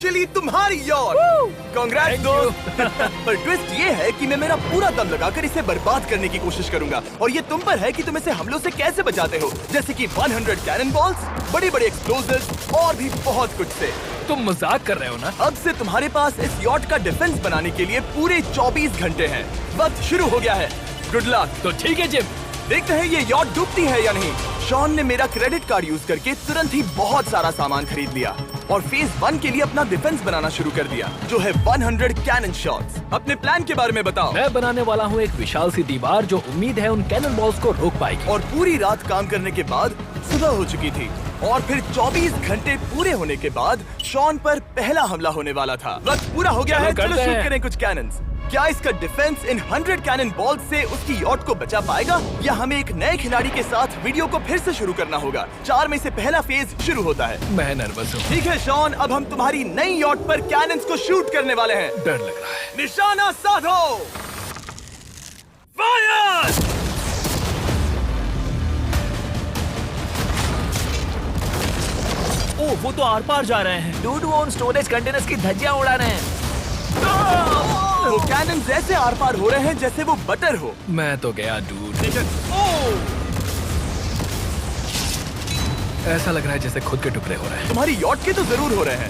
चलिए तुम्हारी यॉट। कांग्रेस दोस्त। पर ट्विस्ट ये है कि मैं मेरा पूरा दम लगाकर इसे बर्बाद करने की कोशिश करूंगा और ये तुम पर है कि तुम इसे हमलों से कैसे बचाते हो, जैसे कि 100 कैनन बॉल्स, बड़ी बड़ी एक्सप्लोजिव्स और भी बहुत कुछ से। तुम मजाक कर रहे हो ना? अब से तुम्हारे पास इस यॉट का डिफेंस बनाने के लिए पूरे 24 घंटे हैं। वक्त शुरू हो गया है। Good luck. तो ठीक है जिम, देखते हैं ये यॉट डूबती है या नहीं। शॉन ने मेरा क्रेडिट कार्ड यूज करके तुरंत ही बहुत सारा सामान खरीद लिया और फेज 1 के लिए अपना डिफेंस बनाना शुरू कर दिया, जो है 100 कैनन शॉट्स। अपने प्लान के बारे में बताओ। मैं बनाने वाला हूँ एक विशाल सी दीवार जो उम्मीद है उन कैनन बॉल्स को रोक पाएगी। और पूरी रात काम करने के बाद सुबह हो चुकी थी और फिर 24 घंटे पूरे होने के बाद शॉन पर पहला हमला होने वाला था। वक्त पूरा हो गया है, चलो शूट करें कुछ कैनन्स। क्या इसका डिफेंस इन 100 कैनन बॉल्स से उसकी यॉट को बचा पाएगा या हमें एक नए खिलाड़ी के साथ वीडियो को फिर से शुरू करना होगा? 4 में से पहला फेज शुरू होता है। मैं नर्वस हूँ। ठीक है शॉन, अब हम तुम्हारी नई यॉट पर कैनन्स को शूट करने वाले हैं। डर लग रहा है। निशाना साधो। फायर! ओह, वो तो आर पार जा रहे हैं। डूड, वो उन स्टोरेज कंटेनर्स की धज्जियां उड़ा रहे हैं। वो कैनन ऐसे आर पार हो रहे हैं जैसे वो बटर हो। मैं तो गया डूड। ऐसा लग रहा है जैसे खुद के टुकड़े हो रहे हैं। तुम्हारी यॉट के तो जरूर हो रहे हैं।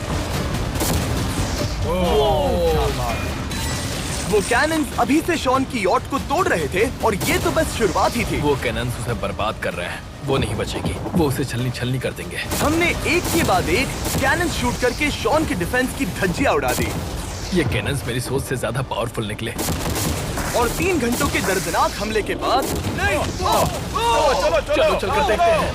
वो कैनन अभी से शॉन की यॉट को तोड़ रहे थे और ये तो बस शुरुआत ही थी। वो कैनन उसे बर्बाद कर रहे हैं। वो नहीं बचेगी, वो उसे छलनी छलनी कर देंगे। हमने एक के बाद एक कैनन शूट करके शॉन की डिफेंस की धज्जियां उड़ा दी। ये कैनन्स मेरी सोच से ज्यादा पावरफुल निकले। और 3 घंटों के दर्दनाक हमले के बाद चलो चलकर देखते हैं।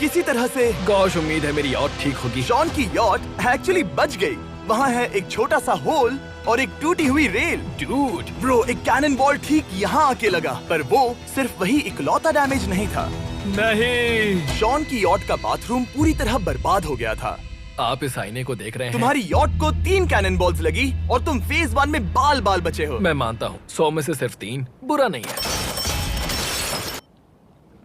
किसी तरह से गॉश, उम्मीद है मेरी यॉट ठीक होगी। शॉन की यॉट एक्चुअली बच गई। वहाँ है एक छोटा सा होल और एक टूटी हुई रेल। डूड, ब्रो, एक कैनन बॉल ठीक यहाँ आके लगा, पर वो सिर्फ वही इकलौता डैमेज नहीं था। नहीं। शॉन की यॉट का बाथरूम पूरी तरह बर्बाद हो गया था। आप इस आईने को देख रहे हैं? तुम्हारी यॉट को 3 कैनन बॉल्स लगी और तुम फेज 1 में बाल बाल बचे हो। मैं मानता हूँ 100 में से सिर्फ 3 बुरा नहीं है।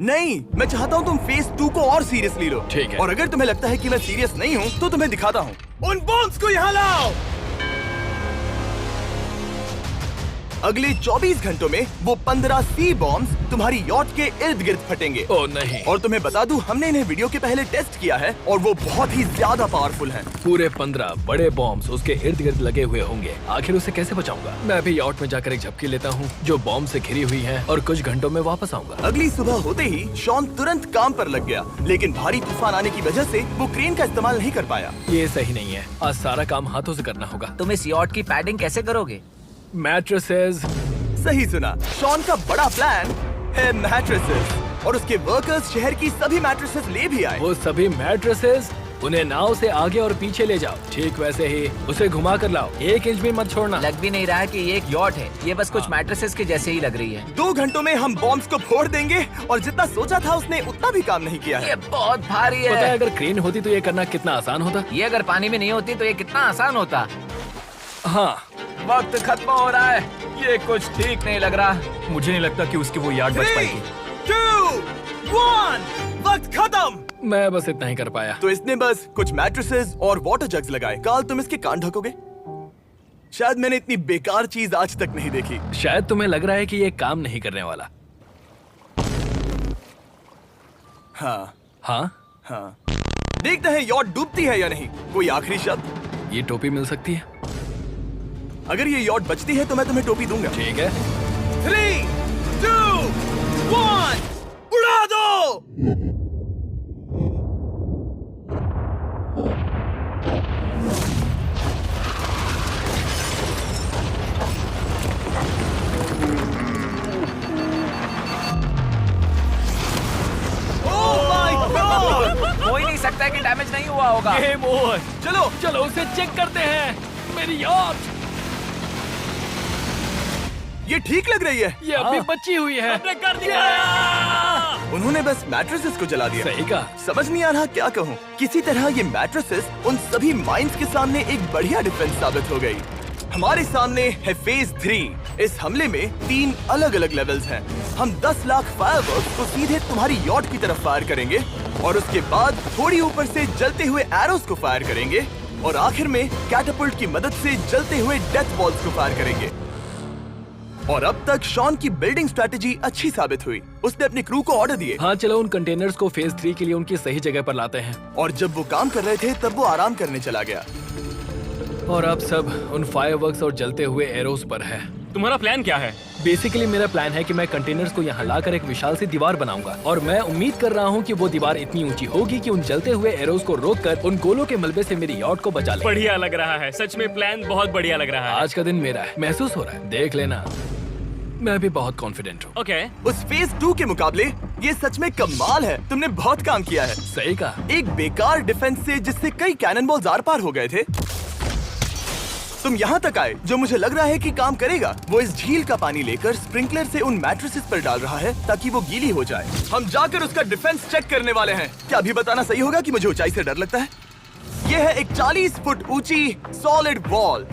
नहीं, मैं चाहता हूँ तुम फेज 2 को और सीरियसली लो। ठीक है। और अगर तुम्हें लगता है कि मैं सीरियस नहीं हूँ तो तुम्हें दिखाता हूँ। उन बॉम्ब्स को यहाँ लाओ। अगले 24 घंटों में वो 15 सी बॉम्ब्स तुम्हारी यॉट के इर्द गिर्द फटेंगे। ओह नहीं। और तुम्हें बता दूं, हमने इन्हें वीडियो के पहले टेस्ट किया है और वो बहुत ही ज्यादा पावरफुल हैं। पूरे 15 बड़े बॉम्ब्स उसके इर्द गिर्द लगे हुए होंगे। आखिर उसे कैसे बचाऊंगा? मैं भी यॉट में जाकर एक झपकी लेता हूँ जो बॉम्ब से घिरी हुई है और कुछ घंटों में वापस आऊंगा। अगली सुबह होते ही शॉन तुरंत काम पर लग गया, लेकिन भारी तूफान आने की वजह से वो क्रेन का इस्तेमाल नहीं कर पाया। ये सही नहीं है। आज सारा काम हाथों से करना होगा। तुम इस यॉट की पैडिंग कैसे करोगे? मैट्रेसेस। सही सुना, शॉन का बड़ा प्लान है मैट्रेसेस और उसके वर्कर्स शहर की सभी मैट्रेसेस ले भी आए। वो सभी मैट्रेसेस उन्हें नाव से आगे और पीछे ले जाओ। ठीक वैसे ही उसे घुमा कर लाओ। 1 इंच भी मत छोड़ना। लग भी नहीं रहा है कि ये एक यॉट है। ये बस कुछ मैट्रेसेस के जैसे ही लग रही है। 2 घंटों में हम बॉम्ब्स को फोड़ देंगे और जितना सोचा था उसने उतना भी काम नहीं किया है। ये बहुत भारी पता है है। अगर क्रेन होती तो ये करना कितना आसान होता। ये अगर पानी में नहीं होती तो ये कितना आसान होता। हाँ, वक्त खत्म हो रहा है। ये कुछ ठीक नहीं लग रहा। मुझे नहीं लगता कि उसकी वो याद बच 3, पाएगी। 2, 1, वक्त खत्म। मैं बस इतना ही कर पाया। तो इसने बस कुछ मैट्रेसेस और वाटर जग्स लगाए। काल, तुम इसके कान ढकोगे? शायद मैंने इतनी बेकार चीज आज तक नहीं देखी। शायद तुम्हें लग रहा है कि ये काम नहीं करने वाला। हाँ हाँ, हाँ, देखते हैं यॉट डूबती है या नहीं। कोई आखिरी शब्द? ये टोपी मिल सकती है। अगर ये यॉट बचती है तो मैं तुम्हें टोपी दूंगा। ठीक है। 3, 2, 1, उड़ा दो। हो ही नहीं सकता है कि डैमेज नहीं हुआ होगा। Game over. चलो चलो उसे चेक करते हैं। मेरी यॉट, ये ठीक लग रही है। ये अभी बची हुई है। हमने कर दिया। उन्होंने बस मैट्रेसेस को जला दिया। सही कहा। समझ नहीं आ रहा क्या कहूँ। किसी तरह ये मैट्रेसेस उन सभी माइंस के सामने एक बढ़िया डिफेंस साबित हो गई। हमारे सामने है फेज 3। इस हमले में 3 अलग अलग लेवल्स हैं। हम 10 लाख फायरवर्क्स को सीधे तुम्हारी यॉट की तरफ फायर करेंगे और उसके बाद थोड़ी ऊपर से जलते हुए एरोस को फायर करेंगे और आखिर में कैटापल्ट की मदद से जलते हुए डेथ बॉल्स को फायर करेंगे। और अब तक शॉन की बिल्डिंग स्ट्रेटेजी अच्छी साबित हुई। उसने अपनी क्रू को ऑर्डर दिए हाँ चलो उन कंटेनर्स को फेज 3 के लिए उनकी सही जगह पर लाते हैं। और जब वो काम कर रहे थे तब वो आराम करने चला गया। और अब सब उन फायरवर्क्स और जलते हुए एरोस पर है। तुम्हारा प्लान क्या है? बेसिकली मेरा प्लान है कि मैं कंटेनर्स को यहाँ लाकर एक विशाल सी दीवार बनाऊंगा और मैं उम्मीद कर रहा हूँ कि वो दीवार इतनी ऊंची होगी कि उन जलते हुए एरोस को रोककर उन गोलों के मलबे से मेरी यॉट को बचा ले। बढ़िया लग रहा है, सच में प्लान बहुत बढ़िया लग रहा है। आज का दिन मेरा है, महसूस हो रहा है, देख लेना। मैं भी बहुत कॉन्फिडेंट हूँ। ओके। उस फेज 2 के मुकाबले ये सच में कमाल है। तुमने बहुत काम किया है। सही कहा। एक बेकार डिफेंस से जिससे कई कैनन बॉल्स आर पार हो गए थे, तुम यहाँ तक आए जो मुझे लग रहा है कि काम करेगा। वो इस झील का पानी लेकर स्प्रिंकलर से उन मैट्रेसेस पर डाल रहा है ताकि वो गीली हो जाए। हम जाकर उसका डिफेंस चेक करने वाले हैं। क्या अभी बताना सही होगा कि मुझे ऊंचाई से डर लगता है? ये है एक 40 फुट ऊंची सॉलिड वॉल।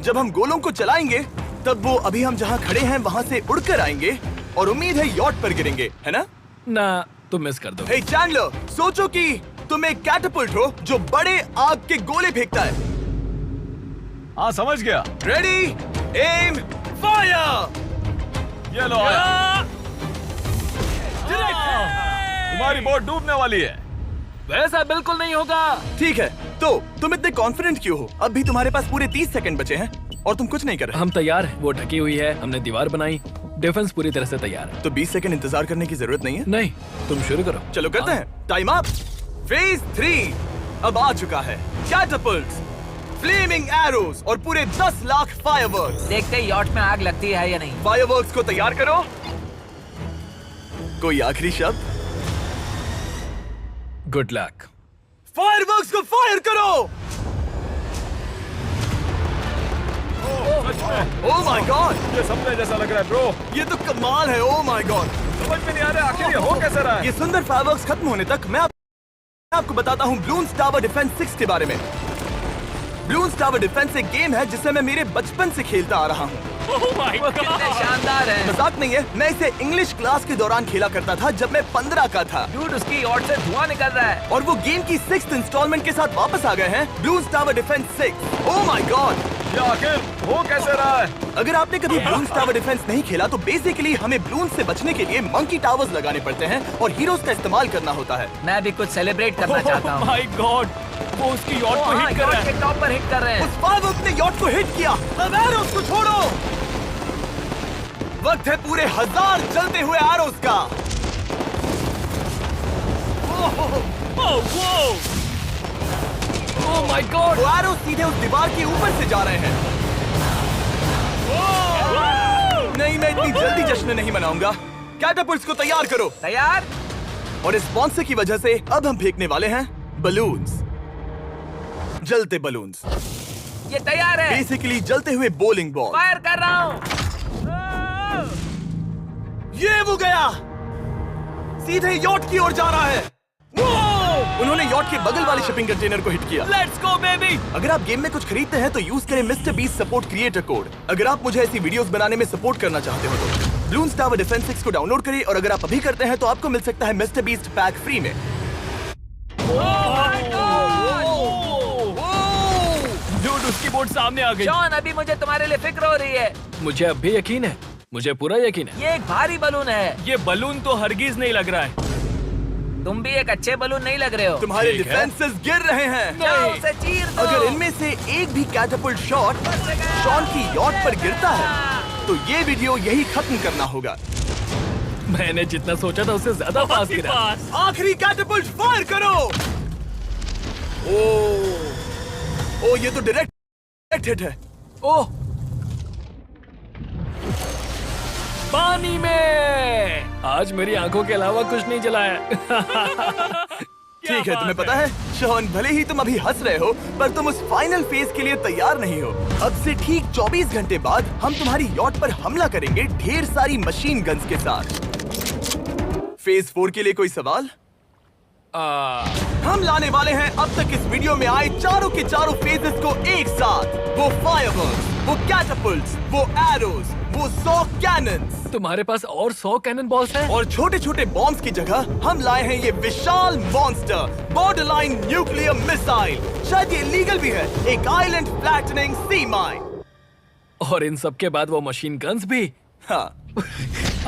जब हम गोलों को चलाएंगे तब वो अभी हम जहाँ खड़े हैं वहाँ से उड़कर आएंगे और उम्मीद है यॉट पर गिरेंगे, है ना? ना तुम मिस कर दो। हे चैंडलर, सोचो कि तुम एक कैटापल्ट हो जो बड़े आग के गोले फेंकता है। हाँ समझ गया। Ready, aim, fire! ये लो आया। तुम्हारी बोट डूबने वाली है। वैसा बिल्कुल नहीं होगा। ठीक है, तो तुम इतने कॉन्फिडेंट क्यों हो? अब भी तुम्हारे पास पूरे 30 सेकंड बचे हैं और तुम कुछ नहीं कर रहे। हम तैयार हैं। वो ढकी हुई है, हमने दीवार बनाई, डिफेंस पूरी तरह से तैयार है। तो 20 सेकंड इंतजार करने की जरूरत नहीं है। नहीं, तुम शुरू करो। चलो करते हैं। Time up. फेज 3 अब आ चुका है। कैटापल्ट्स, फ्लेमिंग एरोस और पूरे 10 लाख फायरवर्क्स। देखते ही यॉट में आग लगती है या नहीं। फायरवर्क्स को तैयार करो। कोई आखिरी शब्द? Good luck. फायरवर्क्स को फायर करो। ओह माय गॉड, ये सपने जैसा लग रहा है ब्रो। ये तो कमाल है। ओह माय गॉड, समझ में नहीं आ रहा आखिर ये हो कैसे रहा है। ये सुंदर फायरवर्क्स खत्म होने तक मैं आपको बताता हूँ ब्लून्स टावर डिफेंस 6 के बारे में। ब्लून्स टावर डिफेंस एक गेम है जिसे मैं मेरे बचपन से खेलता आ रहा हूँ। ओह माय वो कितने शानदार है। मजाक नहीं है, मैं इसे इंग्लिश क्लास के दौरान खेला करता था जब मैं 15 का था। डूड, उसकी यॉट से धुआं निकल रहा है। और वो गेम की 6th इंस्टॉलमेंट के साथ वापस आ गए हैं, balloons tower defence 6। Oh my God, ये आखिर हो कैसे रहा है। अगर आपने कभी ब्लून्स टावर डिफेंस नहीं खेला तो बेसिकली हमें ब्लून्स से बचने के लिए मंकी टावर्स लगाने पड़ते हैं और हीरोज का इस्तेमाल करना होता है। मैं भी कुछ सेलिब्रेट करना चाहता हूँ। माय गॉड, वो उसकी यॉट को हिट कर रहा है। के टॉप पर हिट कर रहे हैं। उस फायरवर्क ने यॉट को हिट किया। अब एरोस को छोड़ो। वक्त है पूरे 1000 जलते हुए एरोस का। ओह माय गॉड, वो एरोस सीधे उस दीवार के ऊपर से जा रहे हैं। नहीं, मैं इतनी जल्दी जश्न नहीं मनाऊंगा। कैटापल्ट्स को तैयार करो। तैयार। और इस स्पॉन्सर की वजह से अब हम फेंकने वाले हैं बलून्स, जलते बलून्स। ये तैयार है। बेसिकली जलते हुए बोलिंग बॉल। फायर कर रहा हूँ। ये वो गया, सीधे यॉट की ओर जा रहा है। उन्होंने यॉट के बगल वाले शिपिंग कंटेनर को हिट किया। Let's go baby. अगर आप गेम में कुछ खरीदते हैं तो यूज करें mister beast support creator code. अगर आप मुझे ऐसी वीडियोस बनाने में सपोर्ट करना चाहते हो तो ब्लून्स टावर डिफेंस 6 को डाउनलोड करें और अगर आप अभी करते हैं तो आपको मिल सकता है मिस्टर बीस्ट पैक फ्री में। डूड, उसकी बोट सामने आ गई। जॉन, अभी मुझे तुम्हारे लिए फिक्र हो रही है। मुझे अब भी यकीन है, मुझे पूरा यकीन है। ये एक भारी बलून है। ये बलून तो हरगिज नहीं लग रहा है। तुम भी एक अच्छे बलून नहीं लग रहे हो। तुम्हारे ठीक है। डिफेंसेस गिर रहे हैं। जाओ, उसे चीर दो। अगर इनमें से एक भी कैटापल्ट शॉट शॉन की यॉट पर गिरता है तो ये वीडियो यही खत्म करना होगा। मैंने जितना सोचा था उससे ज्यादा पास गिरा। पास। आखिरी कैटापल्ट फायर करो। ओ ये तो डायरेक्ट हिट है। ओह, पानी में। आज मेरी आंखों के अलावा कुछ नहीं जला है। ठीक है, तुम्हें पता है शॉन, भले ही तुम अभी हंस रहे हो पर तुम उस फाइनल फेज के लिए तैयार नहीं हो। अब से ठीक 24 घंटे बाद हम तुम्हारी यॉट पर हमला करेंगे ढेर सारी मशीन गन्स के साथ। फेज 4 के लिए कोई सवाल? हम लाने वाले हैं अब तक इस वीडियो में आए चारों के चारों फेजेस को एक साथ। वो फायरवर्क्स, वो कैटअपल्ट्स, वो एरोज, वो 100 कैनन्स। तुम्हारे पास और 100 कैनन बॉल्स हैं? और छोटे छोटे बॉम्ब्स की जगह हम लाए हैं ये विशाल मॉन्स्टर, बॉर्डरलाइन न्यूक्लियर मिसाइल। शायद ये लीगल भी है, एक आइलैंड फ्लैटनिंग सी माइन। और इन सब के बाद वो मशीन गन्स भी। हाँ,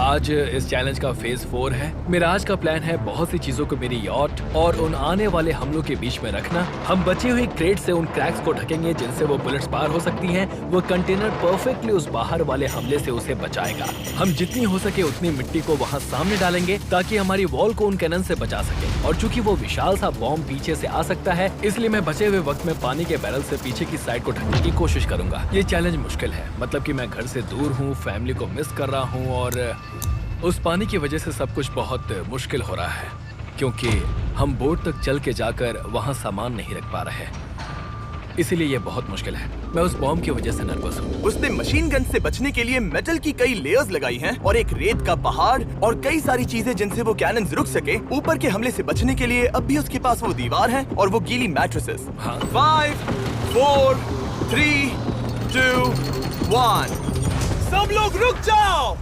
आज इस चैलेंज का फेज 4 है। मेरा आज का प्लान है बहुत सी चीजों को मेरी यॉट और उन आने वाले हमलों के बीच में रखना। हम बची हुई क्रेट से उन क्रैक्स को ढकेंगे जिनसे वो बुलेट्स पार हो सकती हैं। वो कंटेनर परफेक्टली उस बाहर वाले हमले से उसे बचाएगा। हम जितनी हो सके उतनी मिट्टी को वहाँ सामने डालेंगे ताकि हमारी वॉल को उन कैनन से बचा सके। और चूंकि वो विशाल सा बॉम्ब पीछे से आ सकता है, इसलिए मैं बचे हुए वक्त में पानी के बैरल से पीछे की साइड को ढकने की कोशिश करूंगा। ये चैलेंज मुश्किल है, मतलब कि मैं घर से दूर हूँ, फैमिली को मिस कर रहा हूँ और उस पानी की वजह से सब कुछ बहुत मुश्किल हो रहा है क्योंकि हम बोट तक चल के जाकर वहाँ सामान नहीं रख पा रहे। इसीलिए ये बहुत मुश्किल है। मैं उस बॉम्ब की वजह से नर्वस हूँ। उसने मशीन गन से बचने के लिए मेटल की कई लेयर्स लगाई हैं और एक रेत का पहाड़ और कई सारी चीजें जिनसे वो कैनन्स रुक सके। ऊपर के हमले से बचने के लिए अब भी उसके पास वो दीवार है और वो गीली मैट्रेसेस। हाँ। 5, 4, 3, 2, 1। सब लोग रुक जाओ,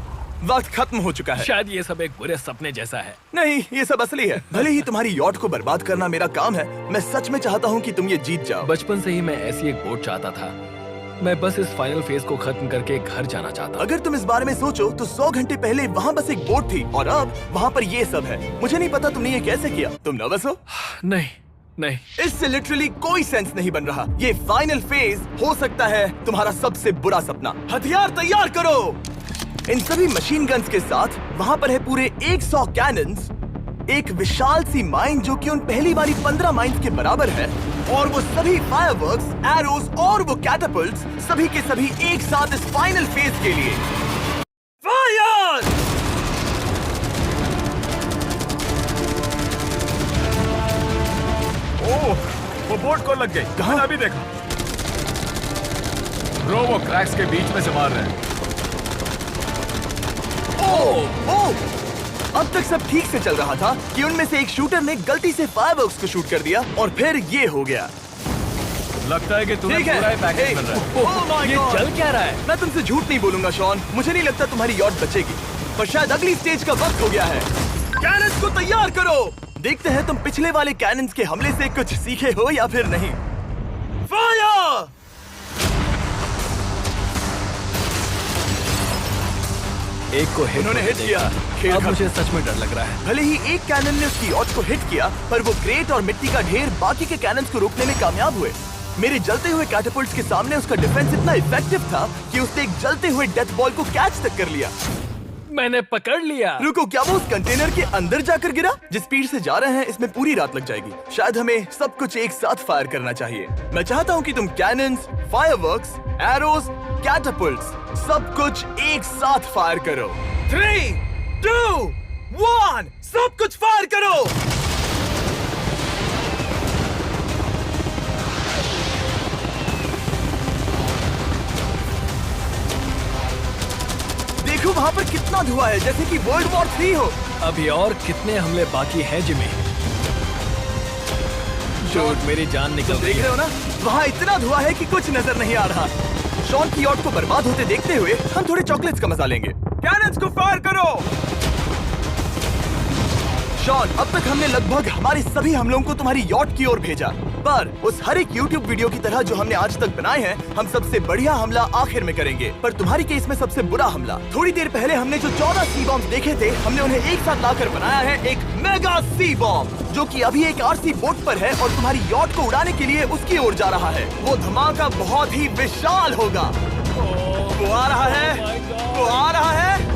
वक्त खत्म हो चुका है। शायद ये सब एक बुरे सपने जैसा है। नहीं, ये सब असली है। भले ही तुम्हारी यॉट को बर्बाद करना मेरा काम है, मैं सच में चाहता हूँ कि तुम ये जीत जाओ। बचपन से ही मैं ऐसी एक बोट चाहता था। मैं बस इस फाइनल फेज को खत्म करके घर जाना चाहता। अगर तुम इस बारे में सोचो तो 100 घंटे पहले वहाँ बस एक बोट थी और अब वहाँ पर ये सब है। मुझे नहीं पता तुमने ये कैसे किया। तुम नर्वस हो? नहीं नहीं, इससे लिटरली कोई सेंस नहीं बन रहा। ये फाइनल फेज हो सकता है तुम्हारा सबसे बुरा सपना। हथियार तैयार करो। इन सभी मशीन गन्स के साथ वहाँ पर है पूरे 100 कैनन्स, एक विशाल सी माइन जो कि उन पहली वाली 15 माइन्स के बराबर है, और वो सभी फायरवर्क्स, एरोज और वो कैटअपल्ट्स सभी के सभी एक साथ इस फाइनल फेज के लिए। फायर! ओह, वो बोट को लग गई। कहाँ? अभी देखा। ब्रो, वो क्रैक्स के बीच में से मार रहे हैं। अब तक सब ठीक से चल रहा था कि उनमें से एक शूटर ने गलती से फायरवर्क्स को शूट कर दिया और फिर ये हो गया। लगता है कि तुम्हें ठीक है। पूरा ही पैकेज मिल रहा है। Oh my ये God! चल क्या रहा है? मैं तुमसे झूठ नहीं बोलूंगा शॉन, मुझे नहीं लगता तुम्हारी यॉट बचेगी, पर शायद अगली स्टेज का वक्त हो गया है। कैनन्स को तैयार करो। देखते हैं तुम पिछले वाले कैनन्स के हमले से कुछ सीखे हो या फिर नहीं। फायर! एक को हिट उन्होंने हिट किया। खेल अब खत्म। मुझे सच में डर लग रहा है। भले ही एक कैनन ने उसकी यॉट को हिट किया, पर वो क्रेट और मिट्टी का ढेर बाकी के कैनन्स को रोकने में कामयाब हुए। मेरे जलते हुए कैटअपल्ट्स के सामने उसका डिफेंस इतना इफेक्टिव था कि उसने एक जलते हुए डेथ बॉल को कैच तक कर लिया। मैंने पकड़ लिया। रुको, क्या वो उस कंटेनर के अंदर जाकर गिरा? जिस स्पीड से जा रहे हैं इसमें पूरी रात लग जाएगी। शायद हमें सब कुछ एक साथ फायर करना चाहिए। मैं चाहता हूँ कि तुम कैनन्स, फायरवर्क्स, एरोज, कैटअपल्ट्स सब कुछ एक साथ फायर करो। 3, 2, 1, सब कुछ फायर करो। देखो वहाँ पर कितना धुआं है, जैसे कि वर्ल्ड वॉर 3 हो। अभी और कितने हमले बाकी हैं जिमी? शॉट, मेरी जान निकल रही देख रहे है। हो ना, वहाँ इतना धुआं है कि कुछ नजर नहीं आ रहा। शॉन की यॉट को बर्बाद होते देखते हुए हम थोड़े चॉकलेट्स का मजा लेंगे। कैनन्स को फायर करो। शॉन, अब तक हमने लगभग हमारे सभी हमलों को तुम्हारी यॉट की ओर भेजा, पर उस हर एक YouTube वीडियो की तरह जो हमने आज तक बनाए हैं, हम सबसे बढ़िया हमला आखिर में करेंगे। पर तुम्हारी केस में सबसे बुरा हमला। थोड़ी देर पहले हमने जो 14 सी बॉम्ब देखे थे, हमने उन्हें एक साथ लाकर बनाया है एक मेगा सी बॉम्ब, जो कि अभी एक आरसी बोट पर है और तुम्हारी यॉट को उड़ाने के लिए उसकी ओर जा रहा है। वो धमाका बहुत ही विशाल होगा। वो आ रहा है, वो आ रहा है।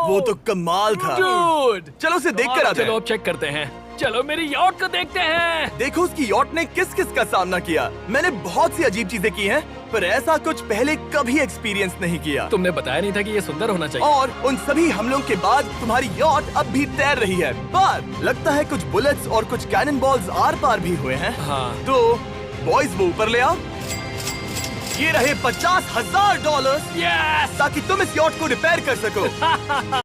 वो तो कमाल था। Dude! चलो उसे देख कर आते चलो हैं। अब चेक करते हैं। चलो मेरी यॉट को देखते हैं। देखो उसकी यॉट ने किस किस का सामना किया। मैंने बहुत सी अजीब चीजें की हैं, पर ऐसा कुछ पहले कभी एक्सपीरियंस नहीं किया। तुमने बताया नहीं था कि ये सुंदर होना चाहिए। और उन सभी हमलों के बाद तुम्हारी यॉट अब भी तैर रही है, पर लगता है कुछ बुलेट्स और कुछ कैनन बॉल्स आर पार भी हुए हैं। हाँ। तो बॉयज वो ऊपर ले आओ। ये रहे $50,000 यस! ताकि तुम इस यॉट को रिपेयर कर सको।